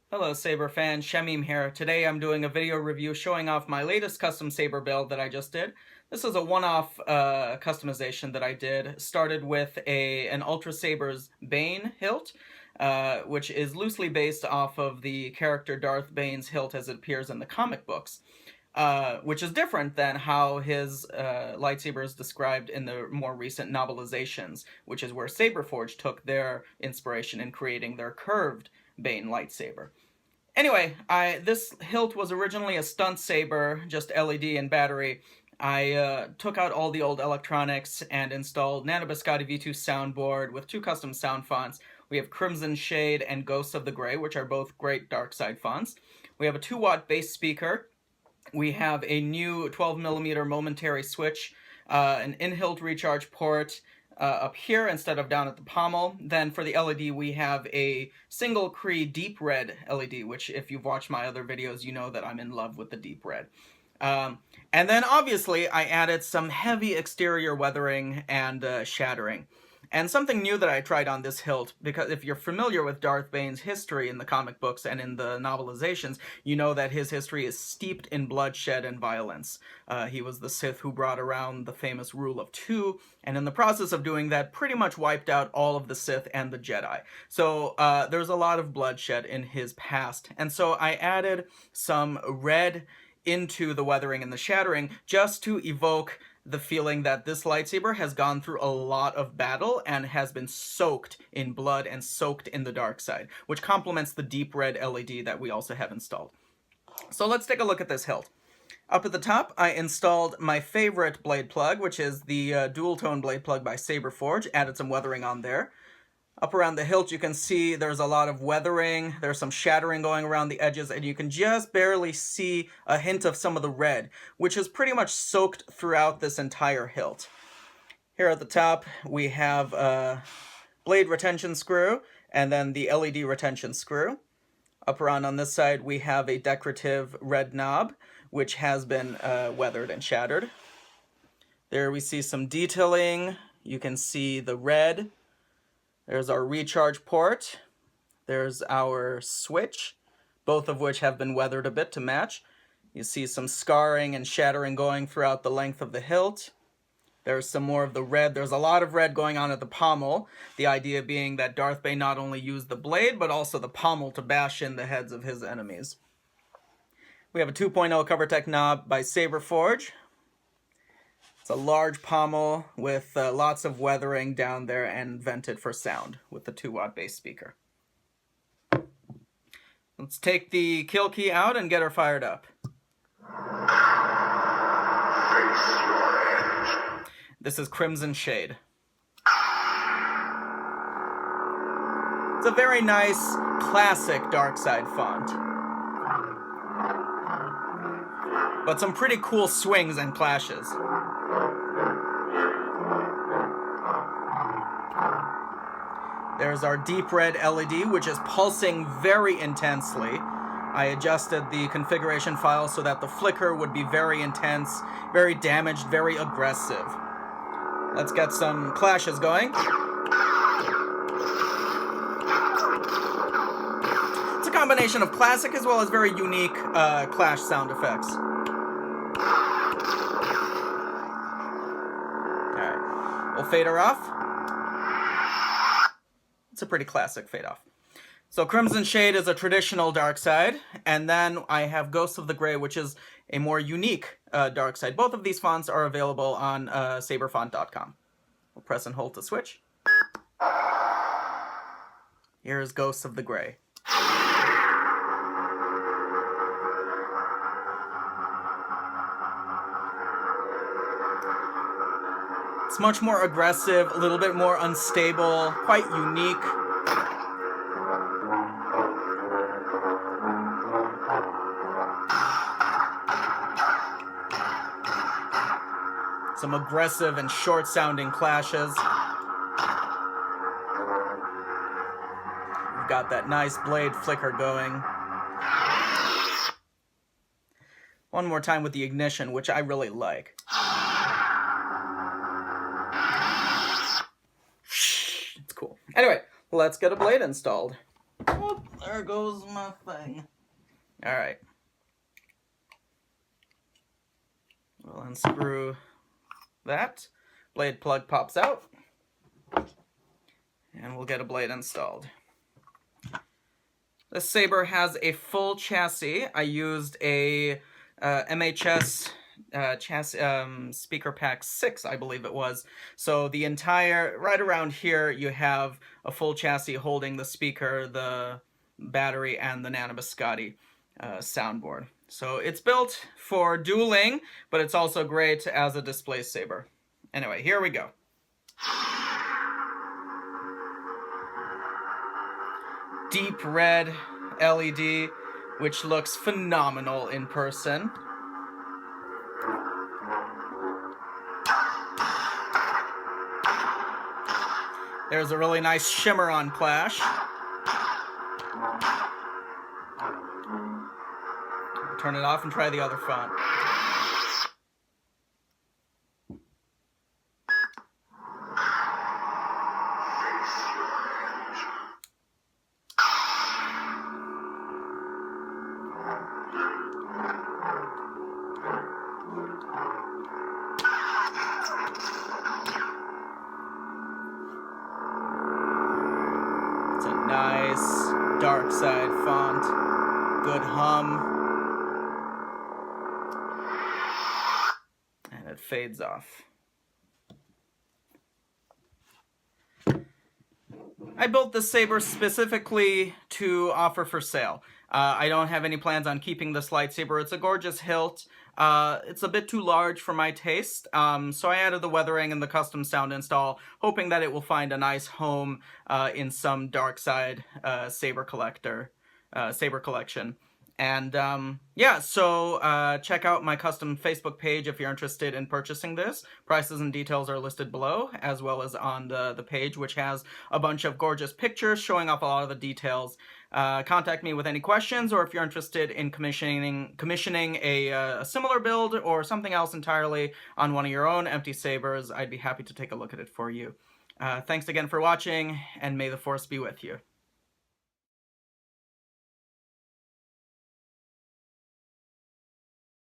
Hello Saber fans, Shamim here. Today I'm doing a video review showing off my latest custom saber build that I just did. This is a one-off customization that I did. Started with an UltraSabers Bane Hilt, which is loosely based off of the character Darth Bane's hilt as it appears in the comic books. Which is different than how his lightsaber is described in the more recent novelizations, which is where Saberforge took their inspiration in creating their curved Bane lightsaber. Anyway, this hilt was originally a stunt saber, just LED and battery. I took out all the old electronics and installed NBv2 soundboard with 2 custom sound fonts. We have Crimson Shade and Ghosts of the Grey, which are both great dark side fonts. We have a 2-watt bass speaker. We have a new 12mm momentary switch, an in-hilt recharge port, up here instead of down at the pommel. Then for the LED, we have a single cree deep red LED, which if you've watched my other videos, you know that I'm in love with the deep red. And then obviously I added some heavy exterior weathering and shattering. And something new that I tried on this hilt, because if you're familiar with Darth Bane's history in the comic books and in the novelizations, you know that his history is steeped in bloodshed and violence. He was the Sith who brought around the famous Rule of Two, and in the process of doing that, pretty much wiped out all of the Sith and the Jedi. So there's a lot of bloodshed in his past. And so I added some red into the weathering and the shattering just to evoke the feeling that this lightsaber has gone through a lot of battle and has been soaked in blood and soaked in the dark side, which complements the deep red LED that we also have installed. So let's take a look at this hilt. Up at the top, I installed my favorite blade plug, which is the dual tone blade plug by Saberforge. Added some weathering on there. Up around the hilt, you can see there's a lot of weathering, there's some shattering going around the edges, and you can just barely see a hint of some of the red, which is pretty much soaked throughout this entire hilt. Here at the top, we have a blade retention screw, and then the LED retention screw. Up around on this side, we have a decorative red knob, which has been weathered and shattered. There we see some detailing. You can see the red. There's our recharge port. There's our switch, both of which have been weathered a bit to match. You see some scarring and shattering going throughout the length of the hilt. There's some more of the red. There's a lot of red going on at the pommel. The idea being that Darth Bane not only used the blade, but also the pommel to bash in the heads of his enemies. We have a 2.0 CoverTech knob by Saberforge. It's a large pommel with lots of weathering down there and vented for sound with the 2-watt bass speaker. Let's take the kill key out and get her fired up. Face your end. This is Crimson Shade. It's a very nice, classic dark side font. But some pretty cool swings and clashes. There's our deep red LED, which is pulsing very intensely. I adjusted the configuration file so that the flicker would be very intense, very damaged, very aggressive. Let's get some clashes going. It's a combination of classic as well as very unique clash sound effects. Alright, we'll fade her off. It's a pretty classic fade off. So Crimson Shade is a traditional dark side, and then I have Ghosts of the Grey, which is a more unique dark side. Both of these fonts are available on saberfont.com. We'll press and hold to switch. Here's Ghosts of the Grey. It's much more aggressive, a little bit more unstable, quite unique. Some aggressive and short-sounding clashes. We've got that nice blade flicker going. One more time with the ignition, which I really like. It's cool. Anyway, let's get a blade installed. Oh, there goes my thing. Alright. We'll unscrew that. Blade plug pops out. And we'll get a blade installed. This saber has a full chassis. I used a MHS chassis, speaker pack 6, I believe it was. So the entire, right around here, you have a full chassis holding the speaker, the battery, and the Nano Biscotti soundboard. So it's built for dueling, but it's also great as a display saber. Anyway, here we go. Deep red LED, which looks phenomenal in person. There's a really nice shimmer on Clash. Turn it off and try the other font. It's a nice dark side font. Good hum. And it fades off. I built this saber specifically to offer for sale. I don't have any plans on keeping this lightsaber. It's a gorgeous hilt. It's a bit too large for my taste, so I added the weathering and the custom sound install, hoping that it will find a nice home in some dark side saber collection. And yeah, so check out my custom Facebook page if you're interested in purchasing this. Prices and details are listed below, as well as on the page, which has a bunch of gorgeous pictures showing off a lot of the details. Contact me with any questions, or if you're interested in commissioning a similar build or something else entirely on one of your own empty sabers, I'd be happy to take a look at it for you. Thanks again for watching, and may the Force be with you.